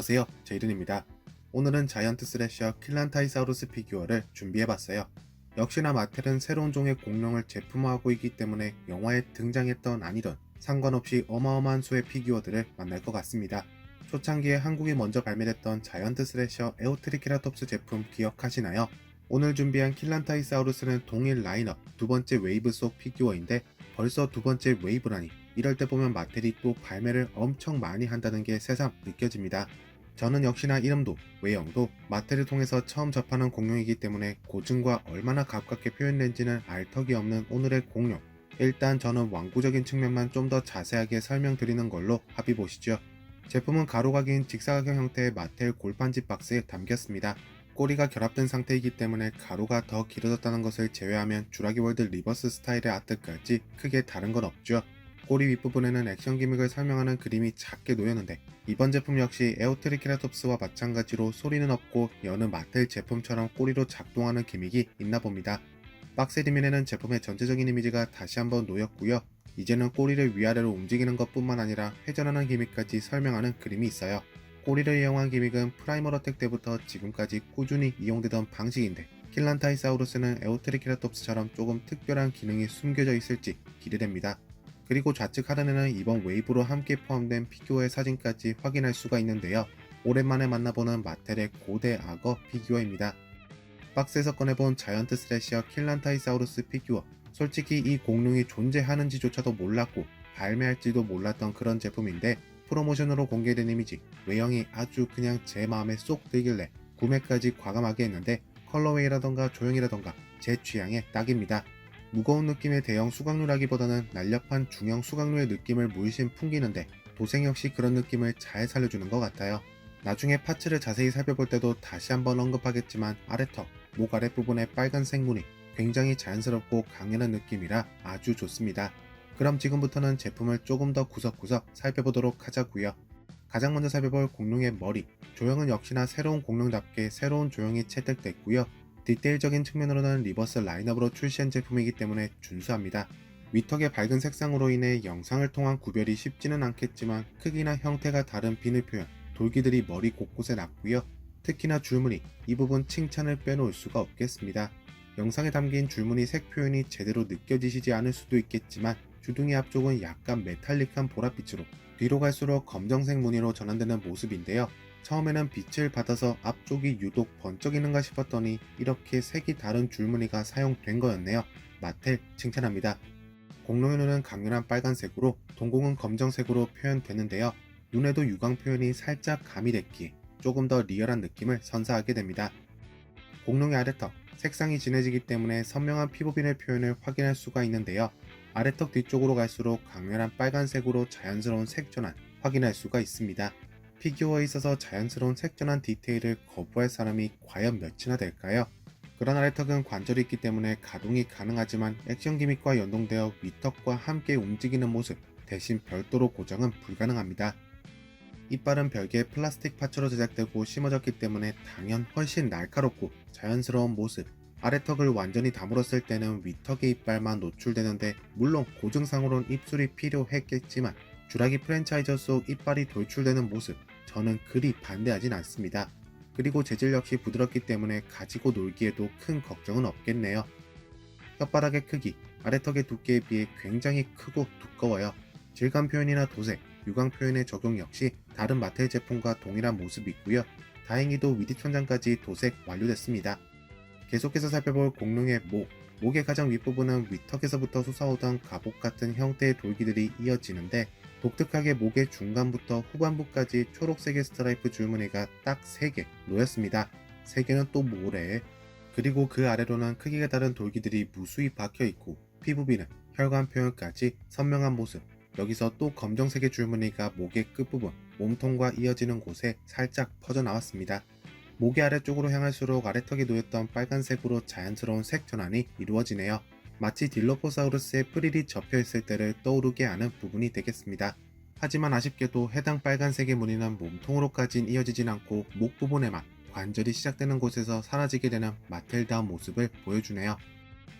안녕하세요, 제이든입니다. 오늘은 자이언트 스래셔 킬란타이사우루스 피규어를 준비해봤어요. 역시나 마텔은 새로운 종의 공룡을 제품화하고 있기 때문에 영화에 등장했던 아니던 상관없이 어마어마한 수의 피규어들을 만날 것 같습니다. 초창기에 한국이 먼저 발매됐던 자이언트 스래셔 에오트리케라톱스 제품 기억하시나요? 오늘 준비한 킬란타이사우루스는 동일 라인업 두 번째 웨이브 속 피규어인데 벌써 두 번째 웨이브라니, 이럴 때 보면 마텔이 또 발매를 엄청 많이 한다는 게 새삼 느껴집니다. 저는 역시나 이름도 외형도 마텔을 통해서 처음 접하는 공룡이기 때문에 고증과 얼마나 가깝게 표현된지는 알 턱이 없는 오늘의 공룡. 일단 저는 완구적인 측면만 좀 더 자세하게 설명드리는 걸로 합의 보시죠. 제품은 가로가 긴 직사각형 형태의 마텔 골판지 박스에 담겼습니다. 꼬리가 결합된 상태이기 때문에 가로가 더 길어졌다는 것을 제외하면 주라기 월드 리버스 스타일의 아트까지 크게 다른 건 없죠. 꼬리 윗부분에는 액션 기믹을 설명하는 그림이 작게 놓였는데 이번 제품 역시 에오트리케라톱스와 마찬가지로 소리는 없고 여느 마텔 제품처럼 꼬리로 작동하는 기믹이 있나 봅니다. 박스 뒷면에는 제품의 전체적인 이미지가 다시 한번 놓였고요. 이제는 꼬리를 위아래로 움직이는 것 뿐만 아니라 회전하는 기믹까지 설명하는 그림이 있어요. 꼬리를 이용한 기믹은 프라이멀 어택 때부터 지금까지 꾸준히 이용되던 방식인데 킬란타이사우루스는 에오트리케라톱스처럼 조금 특별한 기능이 숨겨져 있을지 기대됩니다. 그리고 좌측 하단에는 이번 웨이브로 함께 포함된 피규어의 사진까지 확인할 수가 있는데요. 오랜만에 만나보는 마텔의 고대 악어 피규어입니다. 박스에서 꺼내본 자이언트 스래셔 킬란타이사우루스 피규어. 솔직히 이 공룡이 존재하는지조차도 몰랐고 발매할지도 몰랐던 그런 제품인데 프로모션으로 공개된 이미지, 외형이 아주 그냥 제 마음에 쏙 들길래 구매까지 과감하게 했는데 컬러웨이라던가 조형이라던가 제 취향에 딱입니다. 무거운 느낌의 대형 수강류라기보다는 날렵한 중형 수강류의 느낌을 물씬 풍기는데 도생 역시 그런 느낌을 잘 살려주는 것 같아요. 나중에 파츠를 자세히 살펴볼 때도 다시 한번 언급하겠지만 아래턱, 목 아랫부분의 빨간색 무늬 굉장히 자연스럽고 강렬한 느낌이라 아주 좋습니다. 그럼 지금부터는 제품을 조금 더 구석구석 살펴보도록 하자고요. 가장 먼저 살펴볼 공룡의 머리. 조형은 역시나 새로운 공룡답게 새로운 조형이 채택됐고요. 디테일적인 측면으로는 리버스 라인업으로 출시한 제품이기 때문에 준수합니다. 위턱의 밝은 색상으로 인해 영상을 통한 구별이 쉽지는 않겠지만 크기나 형태가 다른 비늘 표현, 돌기들이 머리 곳곳에 났고요. 특히나 줄무늬, 이 부분 칭찬을 빼놓을 수가 없겠습니다. 영상에 담긴 줄무늬 색 표현이 제대로 느껴지시지 않을 수도 있겠지만 주둥이 앞쪽은 약간 메탈릭한 보랏빛으로 뒤로 갈수록 검정색 무늬로 전환되는 모습인데요. 처음에는 빛을 받아서 앞쪽이 유독 번쩍이는가 싶었더니 이렇게 색이 다른 줄무늬가 사용된 거였네요. 마텔 칭찬합니다. 공룡의 눈은 강렬한 빨간색으로 동공은 검정색으로 표현되는데요. 눈에도 유광 표현이 살짝 가미됐기에 조금 더 리얼한 느낌을 선사하게 됩니다. 공룡의 아래턱, 색상이 진해지기 때문에 선명한 피부빈의 표현을 확인할 수가 있는데요. 아래턱 뒤쪽으로 갈수록 강렬한 빨간색으로 자연스러운 색전환 확인할 수가 있습니다. 피규어에 있어서 자연스러운 색전환 디테일을 거부할 사람이 과연 몇이나 될까요? 그런 아래턱은 관절이 있기 때문에 가동이 가능하지만 액션 기믹과 연동되어 위턱과 함께 움직이는 모습, 대신 별도로 고정은 불가능합니다. 이빨은 별개의 플라스틱 파츠로 제작되고 심어졌기 때문에 당연 훨씬 날카롭고 자연스러운 모습. 아래턱을 완전히 다물었을 때는 위턱의 이빨만 노출되는데 물론 고증상으론 입술이 필요했겠지만 주라기 프랜차이저 속 이빨이 돌출되는 모습, 저는 그리 반대하진 않습니다. 그리고 재질 역시 부드럽기 때문에 가지고 놀기에도 큰 걱정은 없겠네요. 혓바닥의 크기, 아래턱의 두께에 비해 굉장히 크고 두꺼워요. 질감 표현이나 도색, 유광 표현의 적용 역시 다른 마텔 제품과 동일한 모습이 있고요. 다행히도 위드 천장까지 도색 완료됐습니다. 계속해서 살펴볼 공룡의 목. 목의 가장 윗부분은 위턱에서부터 솟아오던 갑옷 같은 형태의 돌기들이 이어지는데 독특하게 목의 중간부터 후반부까지 초록색의 스트라이프 줄무늬가 딱 3개 놓였습니다. 3개는 또 뭐래? 그리고 그 아래로는 크기가 다른 돌기들이 무수히 박혀있고 피부비는 혈관 표현까지 선명한 모습. 여기서 또 검정색의 줄무늬가 목의 끝부분, 몸통과 이어지는 곳에 살짝 퍼져나왔습니다. 목의 아래쪽으로 향할수록 아래턱에 놓였던 빨간색으로 자연스러운 색 전환이 이루어지네요. 마치 딜로포사우루스의 프릴이 접혀있을 때를 떠오르게 하는 부분이 되겠습니다. 하지만 아쉽게도 해당 빨간색의 무늬는 몸통으로까진 이어지진 않고 목 부분에만 관절이 시작되는 곳에서 사라지게 되는 마텔다운 모습을 보여주네요.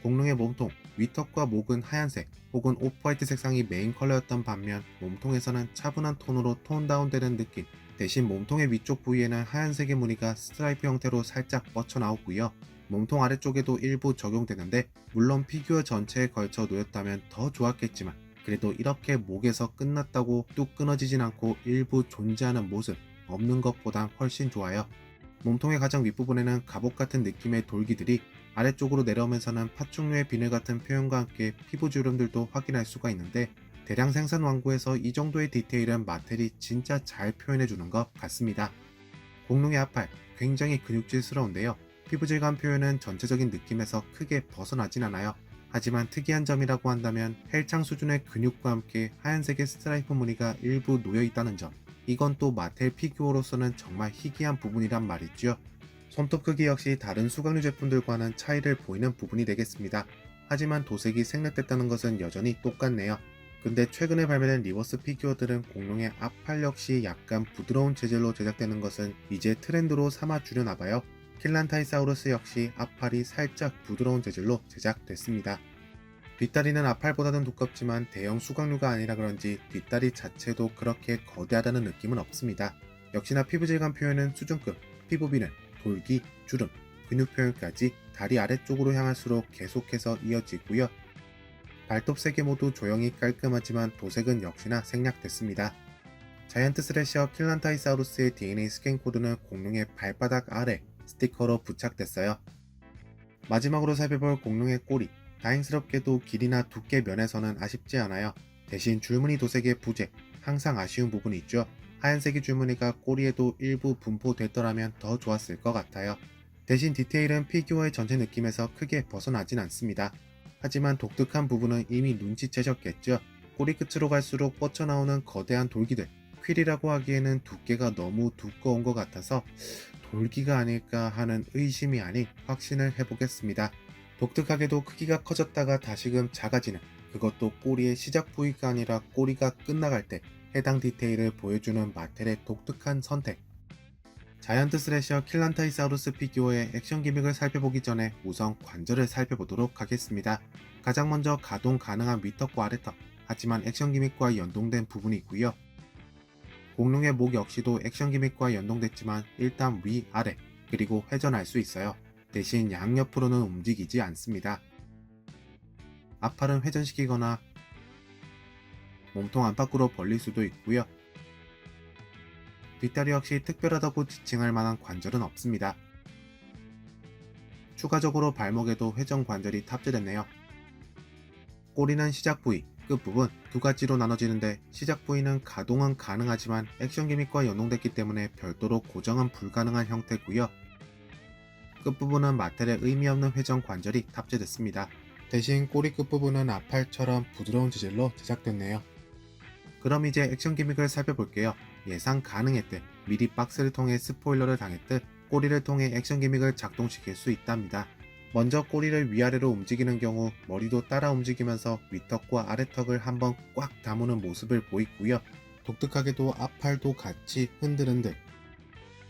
공룡의 몸통, 위턱과 목은 하얀색 혹은 오프화이트 색상이 메인 컬러였던 반면 몸통에서는 차분한 톤으로 톤 다운되는 느낌, 대신 몸통의 위쪽 부위에는 하얀색의 무늬가 스트라이프 형태로 살짝 뻗쳐나오고요. 몸통 아래쪽에도 일부 적용되는데 물론 피규어 전체에 걸쳐 놓였다면 더 좋았겠지만 그래도 이렇게 목에서 끝났다고 뚝 끊어지진 않고 일부 존재하는 모습 없는 것보단 훨씬 좋아요. 몸통의 가장 윗부분에는 갑옷 같은 느낌의 돌기들이 아래쪽으로 내려오면서는 파충류의 비늘 같은 표현과 함께 피부 주름들도 확인할 수가 있는데 대량 생산 완구에서 이 정도의 디테일은 마텔이 진짜 잘 표현해주는 것 같습니다. 공룡의 앞팔 굉장히 근육질스러운데요. 피부 질감 표현은 전체적인 느낌에서 크게 벗어나진 않아요. 하지만 특이한 점이라고 한다면 헬창 수준의 근육과 함께 하얀색의 스트라이프 무늬가 일부 놓여있다는 점. 이건 또 마텔 피규어로서는 정말 희귀한 부분이란 말이죠. 손톱 크기 역시 다른 수각류 제품들과는 차이를 보이는 부분이 되겠습니다. 하지만 도색이 생략됐다는 것은 여전히 똑같네요. 근데 최근에 발매된 리버스 피규어들은 공룡의 앞팔 역시 약간 부드러운 재질로 제작되는 것은 이제 트렌드로 삼아주려나봐요. 킬란타이사우루스 역시 앞팔이 살짝 부드러운 재질로 제작됐습니다. 뒷다리는 앞팔보다는 두껍지만 대형 수각류가 아니라 그런지 뒷다리 자체도 그렇게 거대하다는 느낌은 없습니다. 역시나 피부 질감 표현은 수준급, 피부 비늘, 돌기, 주름, 근육 표현까지 다리 아래쪽으로 향할수록 계속해서 이어지고요. 발톱 3개 모두 조형이 깔끔하지만 도색은 역시나 생략됐습니다. 자이언트 스래셔 킬란타이사우루스의 DNA 스캔 코드는 공룡의 발바닥 아래 스티커로 부착됐어요. 마지막으로 살펴볼 공룡의 꼬리. 다행스럽게도 길이나 두께 면에서는 아쉽지 않아요. 대신 줄무늬 도색의 부재, 항상 아쉬운 부분이 있죠. 하얀색의 줄무늬가 꼬리에도 일부 분포됐더라면 더 좋았을 것 같아요. 대신 디테일은 피규어의 전체 느낌에서 크게 벗어나진 않습니다. 하지만 독특한 부분은 이미 눈치채셨겠죠. 꼬리 끝으로 갈수록 뻗쳐나오는 거대한 돌기들. 휠이라고 하기에는 두께가 너무 두꺼운 것 같아서 돌기가 아닐까 하는 의심이 아닌 확신을 해보겠습니다. 독특하게도 크기가 커졌다가 다시금 작아지는, 그것도 꼬리의 시작 부위가 아니라 꼬리가 끝나갈 때 해당 디테일을 보여주는 마텔의 독특한 선택. 자이언트 스래셔 킬란타이사우루스 피규어의 액션 기믹을 살펴보기 전에 우선 관절을 살펴보도록 하겠습니다. 가장 먼저 가동 가능한 윗턱과 아래턱, 하지만 액션 기믹과 연동된 부분이 있고요. 공룡의 목 역시도 액션 기믹과 연동됐지만 일단 위, 아래, 그리고 회전할 수 있어요. 대신 양옆으로는 움직이지 않습니다. 앞팔은 회전시키거나 몸통 안팎으로 벌릴 수도 있고요. 뒷다리 역시 특별하다고 지칭할 만한 관절은 없습니다. 추가적으로 발목에도 회전 관절이 탑재됐네요. 꼬리는 시작 부위, 끝부분 두 가지로 나눠지는데 시작 부위는 가동은 가능하지만 액션 기믹과 연동됐기 때문에 별도로 고정은 불가능한 형태고요. 끝부분은 마텔의 의미 없는 회전 관절이 탑재됐습니다. 대신 꼬리 끝부분은 앞팔처럼 부드러운 재질로 제작됐네요. 그럼 이제 액션 기믹을 살펴볼게요. 예상 가능했듯 미리 박스를 통해 스포일러를 당했듯 꼬리를 통해 액션 기믹을 작동시킬 수 있답니다. 먼저 꼬리를 위아래로 움직이는 경우 머리도 따라 움직이면서 윗턱과 아래턱을 한번 꽉 다무는 모습을 보이고요. 독특하게도 앞팔도 같이 흔들흔들.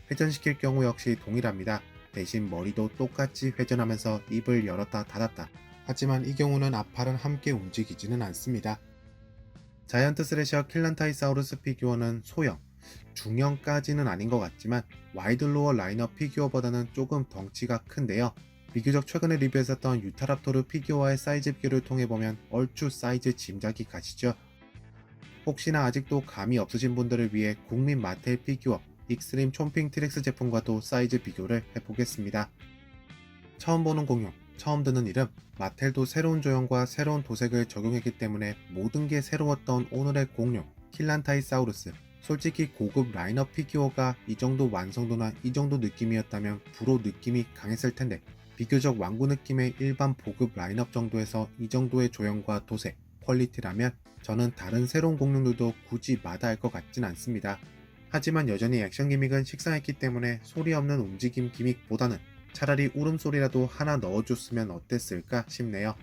회전시킬 경우 역시 동일합니다. 대신 머리도 똑같이 회전하면서 입을 열었다 닫았다. 하지만 이 경우는 앞팔은 함께 움직이지는 않습니다. 자이언트 스래셔 킬란타이사우루스 피규어는 소형, 중형까지는 아닌 것 같지만 와이드로어 라인업 피규어보다는 조금 덩치가 큰데요. 비교적 최근에 리뷰했었던 유타랍토르 피규어와의 사이즈 비교를 통해보면 얼추 사이즈 짐작이 가시죠. 혹시나 아직도 감이 없으신 분들을 위해 국민 마텔 피규어 익스트림 촘핑 트렉스 제품과도 사이즈 비교를 해보겠습니다. 처음 보는 공룡, 처음 듣는 이름, 마텔도 새로운 조형과 새로운 도색을 적용했기 때문에 모든 게 새로웠던 오늘의 공룡, 킬란타이사우루스. 솔직히 고급 라인업 피규어가 이 정도 완성도나 이 정도 느낌이었다면 불호 느낌이 강했을 텐데 비교적 완구 느낌의 일반 보급 라인업 정도에서 이 정도의 조형과 도색, 퀄리티라면 저는 다른 새로운 공룡들도 굳이 마다할 것 같진 않습니다. 하지만 여전히 액션 기믹은 식상했기 때문에 소리 없는 움직임 기믹보다는 차라리 울음소리라도 하나 넣어줬으면 어땠을까 싶네요.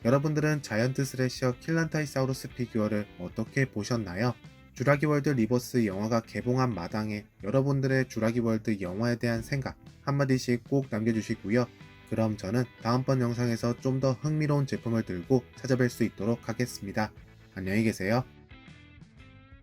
여러분들은 자이언트 스래셔 킬란타이사우루스 피규어를 어떻게 보셨나요? 주라기월드 리버스 영화가 개봉한 마당에 여러분들의 주라기월드 영화에 대한 생각 한마디씩 꼭 남겨주시고요. 그럼 저는 다음번 영상에서 좀 더 흥미로운 제품을 들고 찾아뵐 수 있도록 하겠습니다. 안녕히 계세요.